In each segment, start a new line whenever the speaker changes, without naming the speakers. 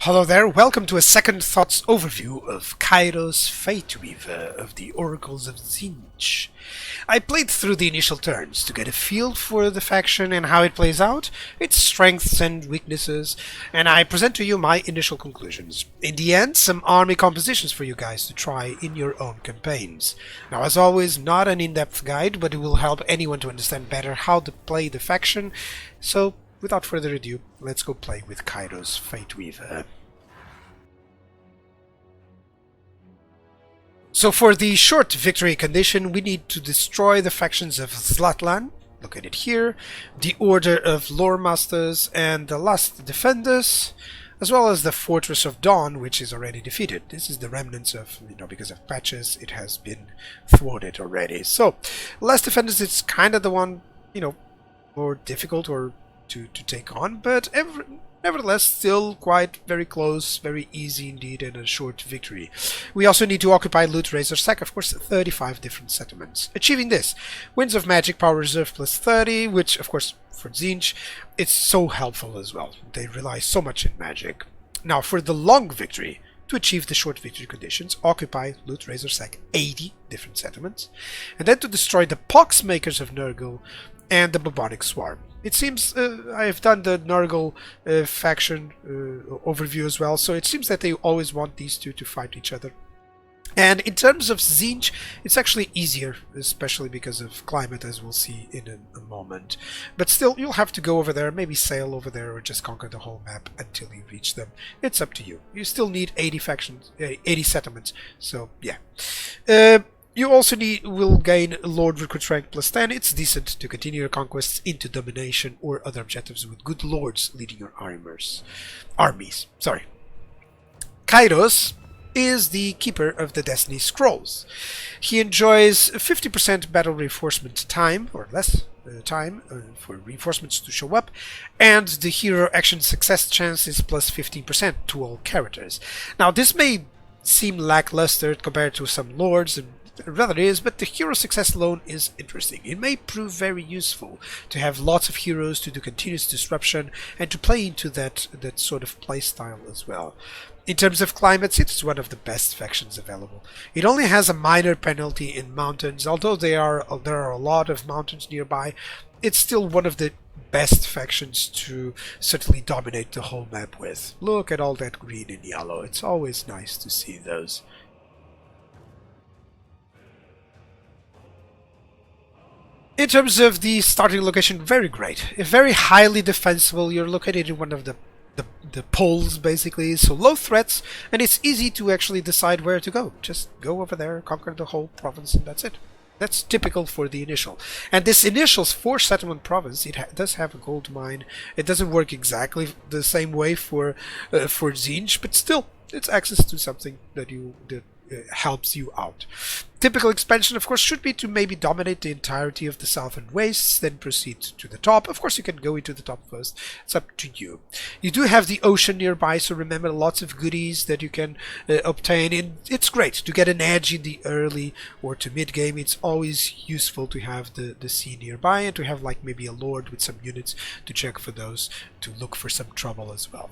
Hello there, welcome to a Second Thoughts overview of Kairos Fateweaver of the Oracles of Tzeentch. I played through the initial turns to get a feel for the faction and how it plays out, its strengths and weaknesses, and I present to you my initial conclusions. In the end, some army compositions for you guys to try in your own campaigns. Now, as always, not an in-depth guide, but it will help anyone to understand better how to play the faction, so without further ado, let's go play with Kairos Fateweaver. So for the short victory condition, we need to destroy the factions of Zlatlan, located here, the Order of Lore Masters, and the Last Defenders, as well as the Fortress of Dawn, which is already defeated. This is the remnants of, because of patches, it has been thwarted already. So, Last Defenders, it's kind of the one, more difficult or to take on, but nevertheless, still quite very close, very easy indeed, and a short victory. We also need to occupy Loot Razor Sack, of course, 35 different settlements. Achieving this, Winds of Magic Power Reserve plus 30, which, of course, for Tzeentch, it's so helpful as well. They rely so much in magic. Now, for the long victory, to achieve the short victory conditions, occupy Loot Razor Sack 80 different settlements, and then to destroy the Poxmakers of Nurgle and the Bubonic Swarm. It seems I've done the Nurgle faction overview as well, so it seems that they always want these two to fight each other. And in terms of Tzeentch, it's actually easier, especially because of climate, as we'll see in a moment. But still, you'll have to go over there, maybe sail over there, or just conquer the whole map until you reach them. It's up to you. You still need 80 factions, 80 settlements, so yeah. You also will gain Lord Recruit rank plus 10. It's decent to continue your conquests into domination or other objectives with good lords leading your armies. Kairos is the keeper of the Destiny Scrolls. He enjoys 50% battle reinforcement time, or less time, for reinforcements to show up, and the hero action success chance is plus 15% to all characters. Now, this may seem lackluster compared to some lords, and rather is, but the hero success alone is interesting. It may prove very useful to have lots of heroes to do continuous disruption and to play into that sort of play style as well. In terms of climates, it's one of the best factions available. It only has a minor penalty in mountains, although there are a lot of mountains nearby. It's still one of the best factions to certainly dominate the whole map with. Look at all that green and yellow. It's always nice to see those. In terms of the starting location, very great. Very highly defensible. You're located in one of the poles, basically, so low threats, and it's easy to actually decide where to go. Just go over there, conquer the whole province, and that's it. That's typical for the initial. And this initial 4-settlement province, it does have a gold mine. It doesn't work exactly the same way for Tzeentch, but still, it's access to something that helps you out. Typical expansion, of course, should be to maybe dominate the entirety of the southern wastes, then proceed to the top. Of course, you can go into the top first. It's up to you. You do have the ocean nearby, so remember, lots of goodies that you can obtain. And it's great to get an edge in the early or to mid-game. It's always useful to have the sea nearby and to have like maybe a lord with some units to check for those, to look for some trouble as well.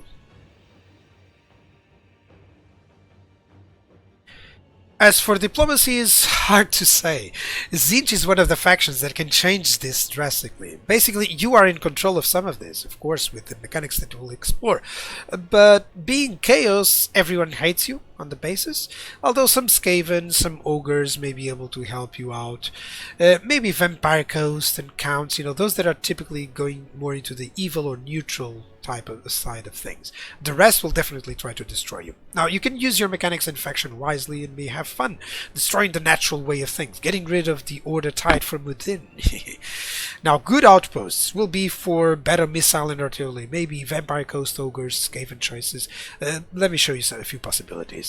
As for diplomacy, it's hard to say. Tzeentch is one of the factions that can change this drastically. Basically, you are in control of some of this, of course, with the mechanics that we'll explore. But being Chaos, everyone hates you on the basis, although some Skaven, some Ogres may be able to help you out. Maybe Vampire Coast and Counts, those that are typically going more into the evil or neutral type of side of things. The rest will definitely try to destroy you. Now, you can use your mechanics and faction wisely and may have fun destroying the natural way of things, getting rid of the order tied from within. Now, good outposts will be for better missile and artillery, maybe Vampire Coast, Ogres, Skaven choices. Let me show you a few possibilities.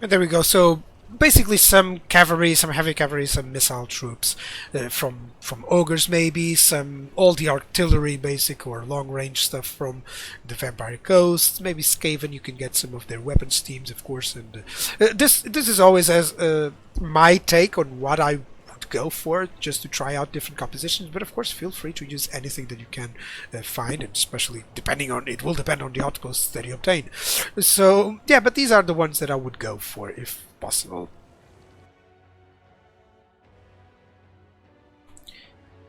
And there we go. So basically some cavalry, some heavy cavalry, some missile troops from Ogres, maybe all the artillery basic or long range stuff from the Vampire Coast, maybe Skaven. You can get some of their weapons teams, of course, and this is always as my take on what I would would go for, just to try out different compositions. But of course, feel free to use anything that you can find, and especially it will depend on the outposts that you obtain. So yeah, but these are the ones that I would go for if possible.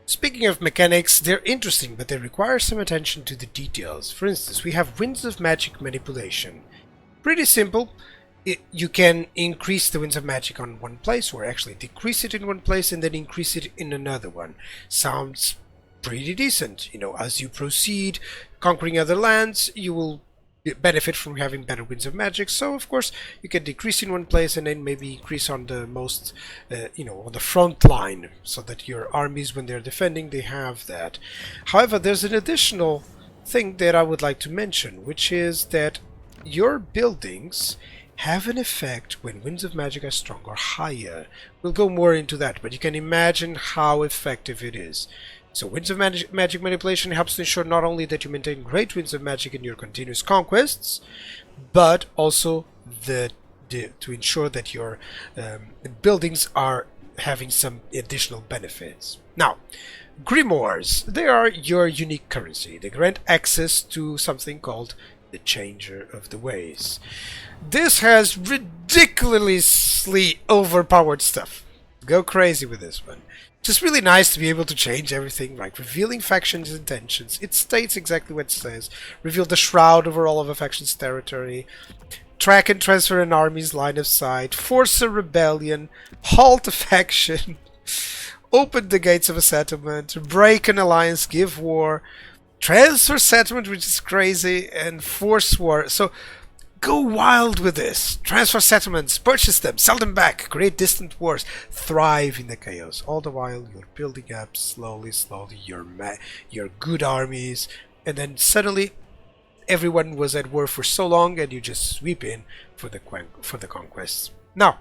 Speaking of mechanics, they're interesting, but they require some attention to the details. For instance, we have Winds of Magic manipulation. Pretty simple. You can increase the Winds of Magic on one place, or actually decrease it in one place and then increase it in another one. Sounds pretty decent. You know, as you proceed conquering other lands, you will benefit from having better Winds of Magic. So of course you can decrease in one place and then maybe increase on the most on the front line, so that your armies, when they're defending, they have that. However, there's an additional thing that I would like to mention, which is that your buildings have an effect when Winds of Magic are strong or higher. We'll go more into that, but you can imagine how effective it is. So Winds of Magic manipulation helps to ensure not only that you maintain great Winds of Magic in your continuous conquests, but also to ensure that your buildings are having some additional benefits. Now, Grimoires, they are your unique currency. They grant access to something called the Changer of the Ways. This has ridiculously overpowered stuff. Go crazy with this one. Just really nice to be able to change everything, like revealing factions' intentions. It states exactly what it says. Reveal the shroud over all of a faction's territory. Track and transfer an army's line of sight. Force a rebellion. Halt a faction. Open the gates of a settlement. Break an alliance. Give war. Transfer settlement, which is crazy. And force war. So go wild with this. Transfer settlements, purchase them, sell them back, create distant wars, thrive in the chaos. All the while you're building up slowly your good armies, and then suddenly everyone was at war for so long, and you just sweep in for the conquests. Now,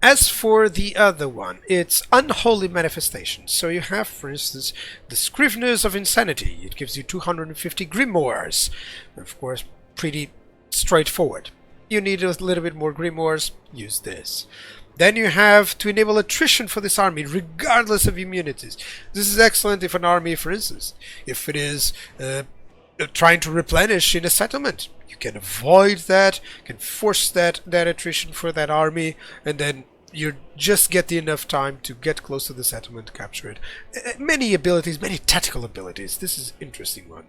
as for the other one, it's Unholy Manifestation. So you have, for instance, the Scriveners of Insanity. It gives you 250 Grimoires. Of course, pretty straightforward. You need a little bit more Grimoires, use this. Then you have to enable attrition for this army, regardless of immunities. This is excellent if an army, for instance, if it is trying to replenish in a settlement. You can avoid that, can force that attrition for that army, and then you just get enough time to get close to the settlement, capture it. Many abilities, many tactical abilities. This is an interesting one.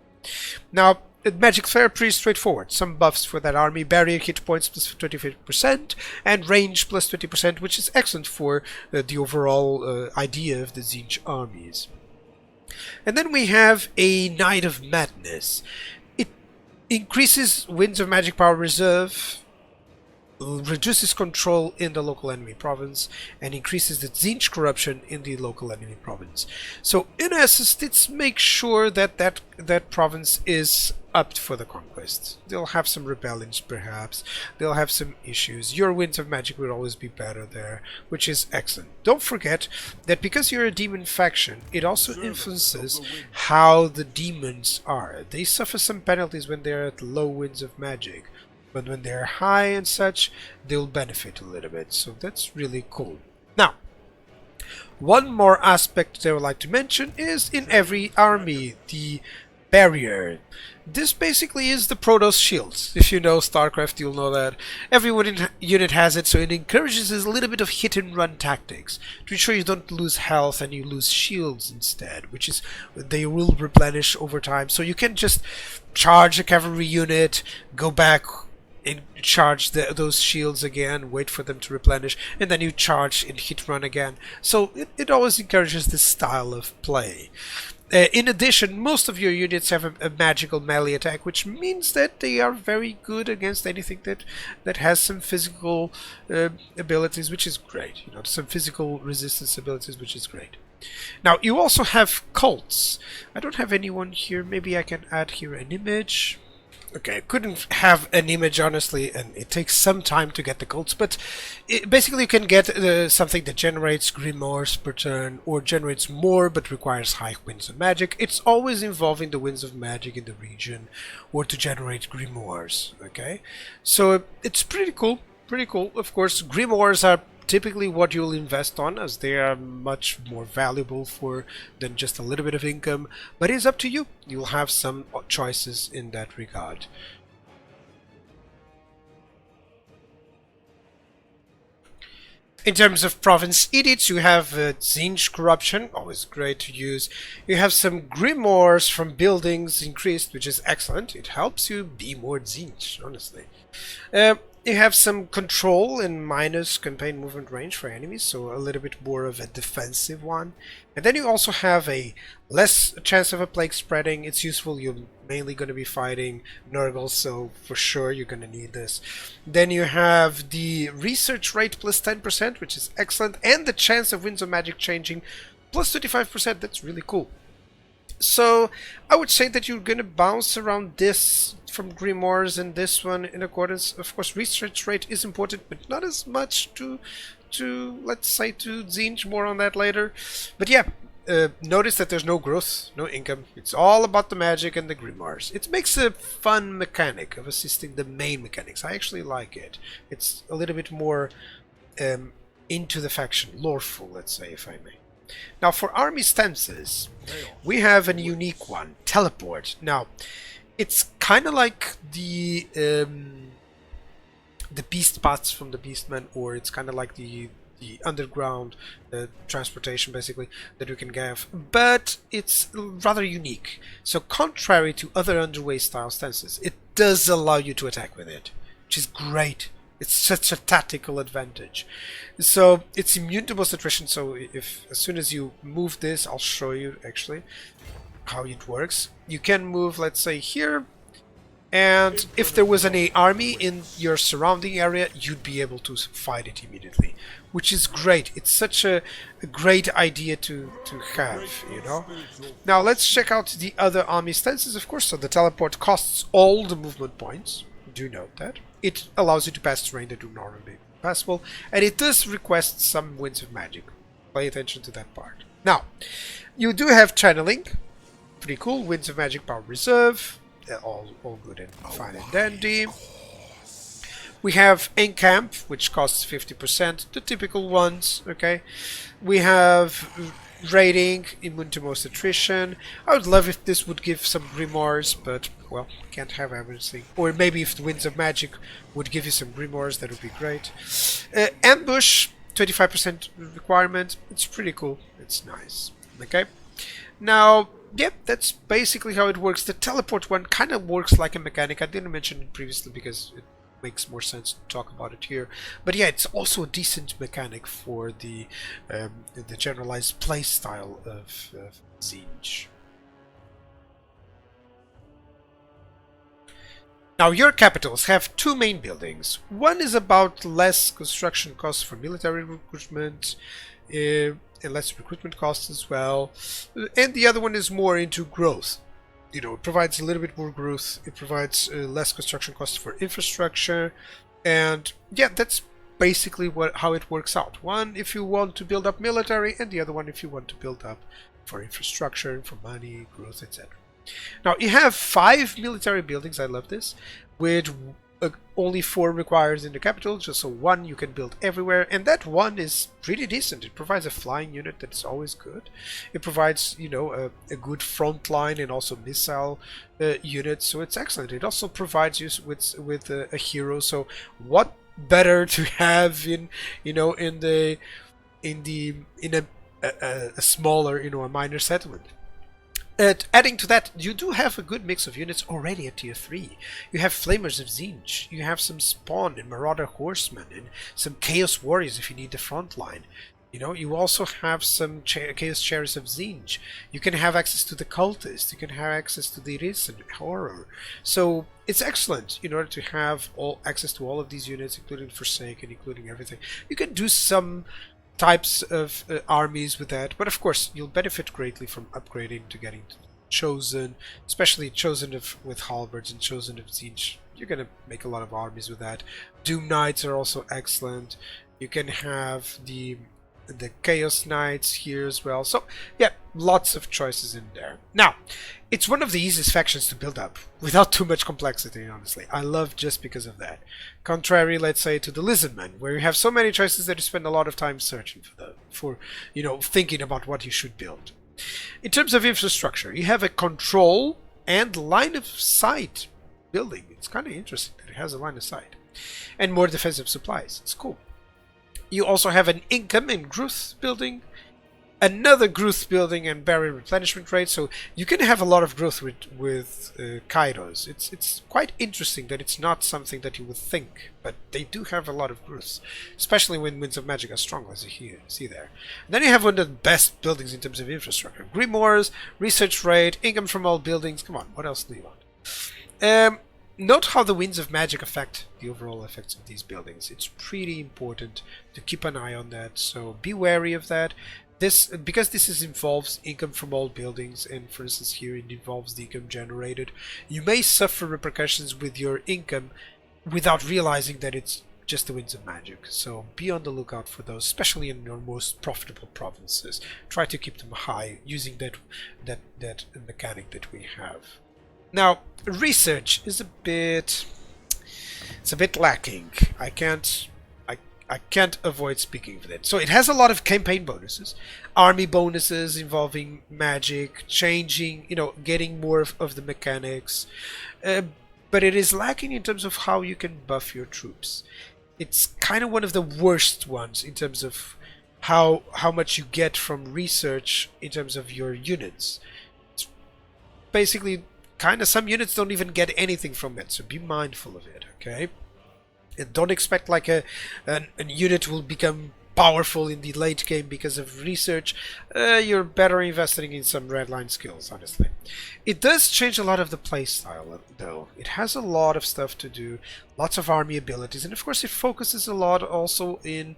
Now, Magic Flare, pretty straightforward. Some buffs for that army: barrier hit points plus 25%, and range plus 20%, which is excellent for the overall idea of the Tzeentch armies. And then we have a Night of Madness. It increases Winds of Magic power reserve, reduces control in the local enemy province, and increases the Tzeentch corruption in the local enemy province. So in essence, let's make sure that that province is up for the conquest. They'll have some rebellions, perhaps. They'll have some issues. Your Winds of Magic will always be better there, which is excellent. Don't forget that because you're a demon faction, it also influences how the demons are. They suffer some penalties when they're at low Winds of Magic, but when they're high and such, they'll benefit a little bit. So that's really cool. Now, one more aspect that I would like to mention is in every army, the barrier. This basically is the Protoss shields. If you know StarCraft, you'll know that. Every unit has it, so it encourages a little bit of hit and run tactics to ensure you don't lose health and you lose shields instead, which is they will replenish over time. So you can just charge a cavalry unit, go back and charge those shields again, wait for them to replenish, and then you charge and hit run again. So it always encourages this style of play. In addition, most of your units have a magical melee attack, which means that they are very good against anything that has some physical abilities, which is great. You know, some physical resistance abilities, which is great. Now, you also have cults. I don't have anyone here. Maybe I can add here an image. Okay, I couldn't have an image, honestly, and it takes some time to get the cults, but basically you can get something that generates grimoires per turn, or generates more but requires high Winds of Magic. It's always involving the Winds of Magic in the region, or to generate grimoires, okay? So it's pretty cool, pretty cool. Of course, grimoires are typically what you'll invest on, as they are much more valuable for than just a little bit of income, but it's up to you. You'll have some choices in that regard. In terms of province edicts, you have Tzeentch corruption, always great to use. You have some grimoires from buildings increased, which is excellent. It helps you be more Tzeentch, honestly. You have some control and minus campaign movement range for enemies, so a little bit more of a defensive one. And then you also have a less chance of a plague spreading. It's useful. You're mainly going to be fighting Nurgle, so for sure you're going to need this. Then you have the research rate plus 10%, which is excellent, and the chance of Winds of Magic changing plus 25%. That's really cool. So I would say that you're going to bounce around this from grimoires and this one in accordance. Of course, research rate is important, but not as much to let's say to Tzeentch. More on that later. But yeah, notice that there's no growth, no income. It's all about the magic and the grimoires. It makes a fun mechanic of assisting the main mechanics. I actually like it. It's a little bit more into the faction, loreful, let's say, if I may. Now for army stances, we have a unique one, teleport. Now, it's kind of like the beast paths from the Beastmen, or it's kind of like the underground transportation, basically, that you can have, but it's rather unique. So contrary to other underway style stances, it does allow you to attack with it, which is great. It's such a tactical advantage. So it's immune to most attrition. So if as soon as you move this, I'll show you actually how it works. You can move, let's say, here, and if there was any army in your surrounding area, you'd be able to fight it immediately, which is great. It's such a great idea to have, you know. Now let's check out the other army stances, of course. So the teleport costs all the movement points. Do note that. It allows you to pass terrain that do normally be passable, and it does request some Winds of Magic. Pay attention to that part. Now, you do have channeling. Pretty cool. Winds of Magic Power Reserve. All good and fine and dandy. We have Encamp, which costs 50%, the typical ones, okay? We have Raiding, immune to most attrition. I would love if this would give some grimoires, but, well, can't have everything. Or maybe if the Winds of Magic would give you some grimoires, that would be great. Ambush, 25% requirement. It's pretty cool. It's nice, okay? Now, yep, that's basically how it works. The teleport one kind of works like a mechanic. I didn't mention it previously because it makes more sense to talk about it here. But yeah, it's also a decent mechanic for the generalized play style of Tzeentch. Now your capitals have two main buildings. One is about less construction costs for military recruitment, and less recruitment costs as well, and the other one is more into growth. You know, it provides a little bit more growth, it provides less construction costs for infrastructure, and yeah, that's basically how it works out. One if you want to build up military, and the other one if you want to build up for infrastructure, for money, growth, etc. Now you have 5 military buildings, I love this, with only 4 required in the capital, just so 1 you can build everywhere, and that 1 is pretty decent. It provides a flying unit that's always good. It provides, you know, a good front line and also missile units, so it's excellent. It also provides you with a hero. So what better to have in, you know, in a smaller, you know, a minor settlement. Adding to that, you do have a good mix of units already at tier 3. You have Flamers of Tzeentch, you have some Spawn and Marauder Horsemen, and some Chaos Warriors if you need the front line. You know, you also have some Chaos Chariots of Tzeentch. You can have access to the Cultist, you can have access to the Risen, Horror. So it's excellent in order to have access to all of these units, including Forsaken, including everything. You can do some types of armies with that, but of course you'll benefit greatly from upgrading to getting Chosen, especially Chosen with Halberds and Chosen of Tzeentch. You're gonna make a lot of armies with that. Doom Knights are also excellent. You can have the the Chaos Knights here as well. So yeah, lots of choices in there. Now, it's one of the easiest factions to build up without too much complexity, honestly. I love just because of that. Contrary, let's say, to the Lizardmen, where you have so many choices that you spend a lot of time searching for you know, thinking about what you should build. In terms of infrastructure, you have a control and line of sight building. It's kind of interesting that it has a line of sight. And more defensive supplies. It's cool. You also have an income and growth building, another growth building and barrier replenishment rate. So you can have a lot of growth with Kairos. It's quite interesting that it's not something that you would think, but they do have a lot of growth, especially when Winds of Magic are strong, as you see there. And then you have one of the best buildings in terms of infrastructure: grimoires, research rate, income from all buildings. Come on, what else do you want? Note how the Winds of Magic affect the overall effects of these buildings. It's pretty important to keep an eye on that, so be wary of that. Because this involves income from all buildings, and for instance here it involves the income generated, you may suffer repercussions with your income without realizing that it's just the Winds of Magic. So be on the lookout for those, especially in your most profitable provinces. Try to keep them high using that mechanic that we have. Now, research is a bit lacking. I can't avoid speaking of it. So it has a lot of campaign bonuses, army bonuses involving magic, changing, you know, getting more of the mechanics, but it is lacking in terms of how you can buff your troops. It's kind of one of the worst ones in terms of how much you get from research in terms of your units. It's basically kind of, some units don't even get anything from it, so be mindful of it, okay? And don't expect like a unit will become powerful in the late game because of research. You're better investing in some redline skills, honestly. It does change a lot of the playstyle, though. It has a lot of stuff to do, lots of army abilities, and of course it focuses a lot also in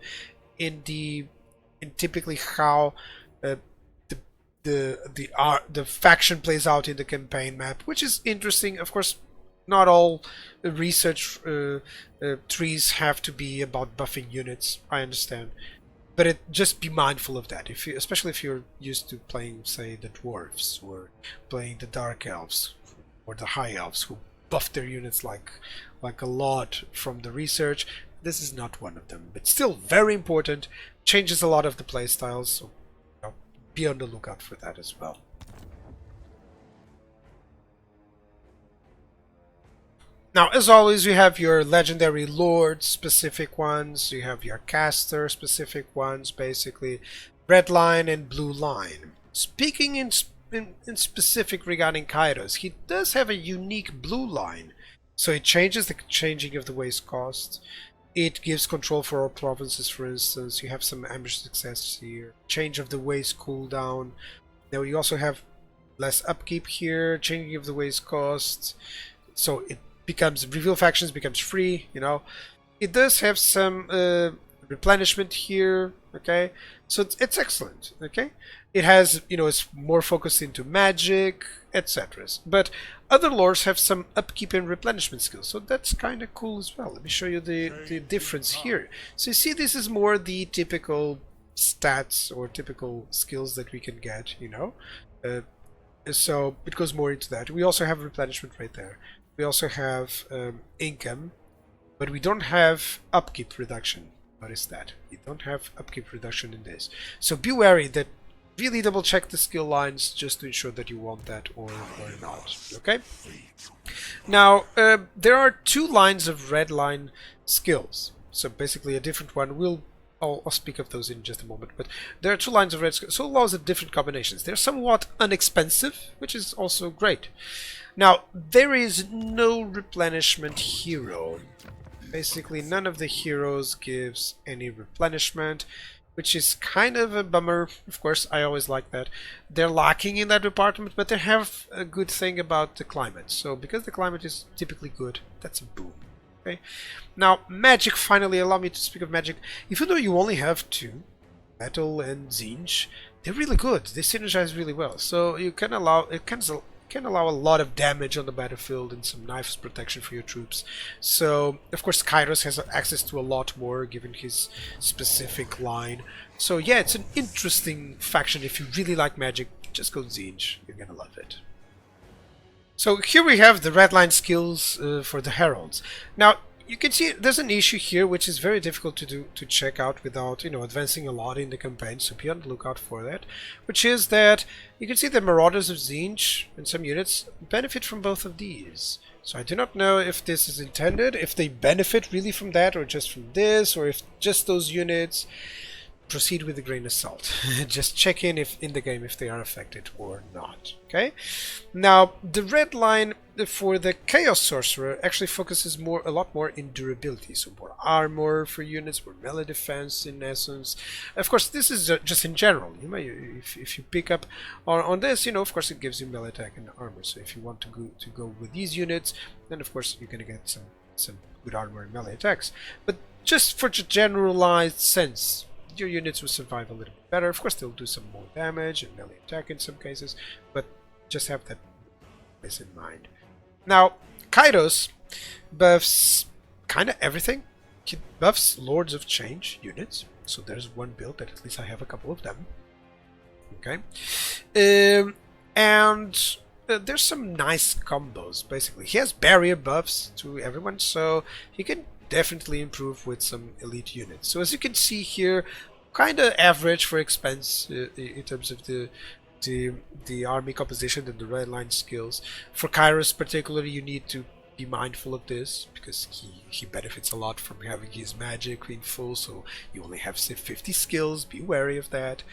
typically how the faction plays out in the campaign map, which is interesting. Of course, not all research trees have to be about buffing units, I understand, but just be mindful of that, especially if you're used to playing, say, the dwarves or playing the dark elves or the high elves who buff their units like a lot from the research. This is not one of them, but still very important. Changes a lot of the playstyles, so be on the lookout for that as well. Now, as always, you have your legendary lord specific ones, you have your caster specific ones, basically red line and blue line. Speaking in specific regarding Kairos, he does have a unique blue line, so it changes the changing of the waste cost. It gives control for all provinces, for instance. You have some ambush success here. Change of the waste cooldown. Now you also have less upkeep here. Changing of the waste cost. So it becomes, reveal factions becomes free, you know. It does have some replenishment here, okay. So it's excellent, okay. It has, you know, it's more focused into magic, etc. But other lores have some upkeep and replenishment skills, so that's kind of cool as well. Let me show you the difference here. So you see, this is more the typical stats or typical skills that we can get, you know. So it goes more into that. We also have replenishment right there. We also have income, but we don't have upkeep reduction. Notice that. We don't have upkeep reduction in this. So be wary that. Really double check the skill lines just to ensure that you want that or not. Okay? Now, there are two lines of red line skills. So basically a different one. I'll speak of those in just a moment. But there are two lines of red skills. So it allows different combinations. They're somewhat inexpensive, which is also great. Now, there is no replenishment hero. Basically, none of the heroes gives any replenishment, which is kind of a bummer. Of course, I always like that. They're lacking in that department, but they have a good thing about the climate. So because the climate is typically good, that's a boom. Okay. Now, magic, finally, allow me to speak of magic. Even though you only have two, Metal and Tzeentch, they're really good. They synergize really well. So you can can allow a lot of damage on the battlefield and some nice protection for your troops. So, of course, Kairos has access to a lot more given his specific line. So yeah, it's an interesting faction. If you really like magic, just go Tzeentch. You're gonna love it. So here we have the red line skills for the heralds. Now, you can see there's an issue here which is very difficult to check out without, advancing a lot in the campaign, so be on the lookout for that, which is that you can see the Marauders of Tzeentch and some units benefit from both of these. So I do not know if this is intended, if they benefit really from that or just from this, or if just those units. Proceed with a grain of salt. Just check in the game if they are affected or not. Okay. Now the red line for the Chaos Sorcerer actually focuses a lot more in durability, so more armor for units, more melee defense in essence. Of course, this is just in general. If you pick up on this, of course it gives you melee attack and armor. So if you want to go with these units, then of course you're gonna get some good armor and melee attacks. But just for the generalized sense, your units will survive a little bit better. Of course, they'll do some more damage and melee attack in some cases, but just have that in mind. Now, Kairos buffs kind of everything. He buffs Lords of Change units, so there's one build that at least I have a couple of them. Okay, and there's some nice combos. Basically, he has barrier buffs to everyone, so he can definitely improve with some elite units. So as you can see here, kind of average for expense in terms of the army composition and the red line skills. For Kairos particularly, you need to be mindful of this because he benefits a lot from having his magic in full, so you only have 50 skills. Be wary of that.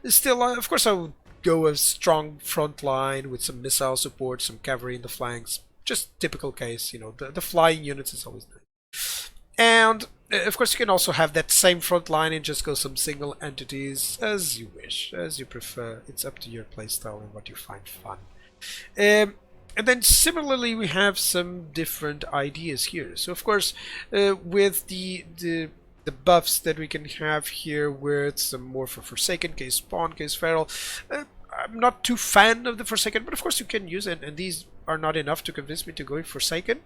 Still, of course, I would go a strong front line with some missile support, some cavalry in the flanks. Just typical case, the flying units is always nice. And of course you can also have that same front line and just go some single entities as you wish, as you prefer. It's up to your playstyle and what you find fun. And then similarly we have some different ideas here. So of course with the buffs that we can have here with some more for Forsaken, case Spawn, case Feral. I'm not too fan of the Forsaken, but of course you can use it, and these are not enough to convince me to go Forsaken.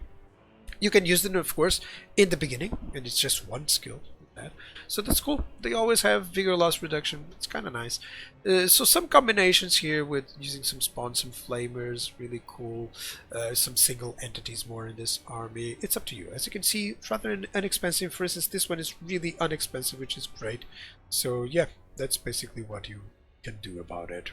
You can use them, of course, in the beginning, and it's just one skill. So that's cool. They always have vigor loss reduction. It's kind of nice. So some combinations here with using some spawns, some flamers, really cool. Some single entities more in this army. It's up to you. As you can see, rather inexpensive. For instance, this one is really inexpensive, which is great. So yeah, that's basically what you can do about it.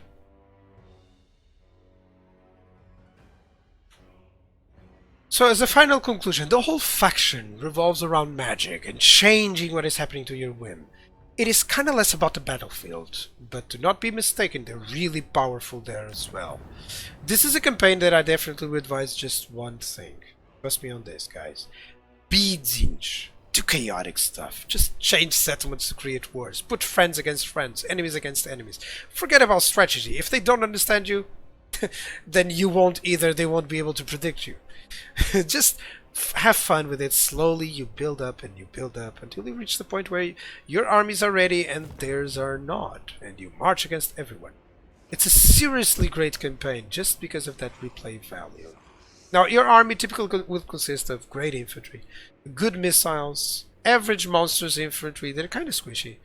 So as a final conclusion, the whole faction revolves around magic and changing what is happening to your whim. It is kind of less about the battlefield, but do not be mistaken, they're really powerful there as well. This is a campaign that I definitely would advise just one thing. Trust me on this, guys. Be Tzeentch. Do chaotic stuff. Just change settlements to create wars. Put friends against friends, enemies against enemies. Forget about strategy. If they don't understand you, then you won't either. They won't be able to predict you. Just have fun with it. Slowly you build up and you build up until you reach the point where your armies are ready and theirs are not, and you march against everyone. It's a seriously great campaign just because of that replay value. Now your army typically will consist of great infantry, good missiles, average monsters infantry, they're kind of squishy,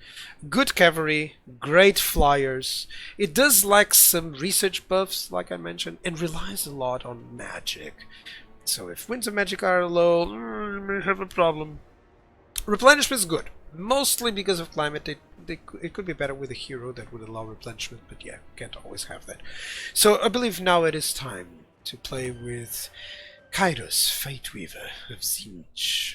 good cavalry, great flyers. It does lack some research buffs like I mentioned, and relies a lot on magic. So if winds of magic are low, you may have a problem. Replenishment is good, mostly because of climate. It could be better with a hero that would allow replenishment, but yeah, can't always have that. So I believe now it is time to play with Kairos, Fateweaver-Tzeentch.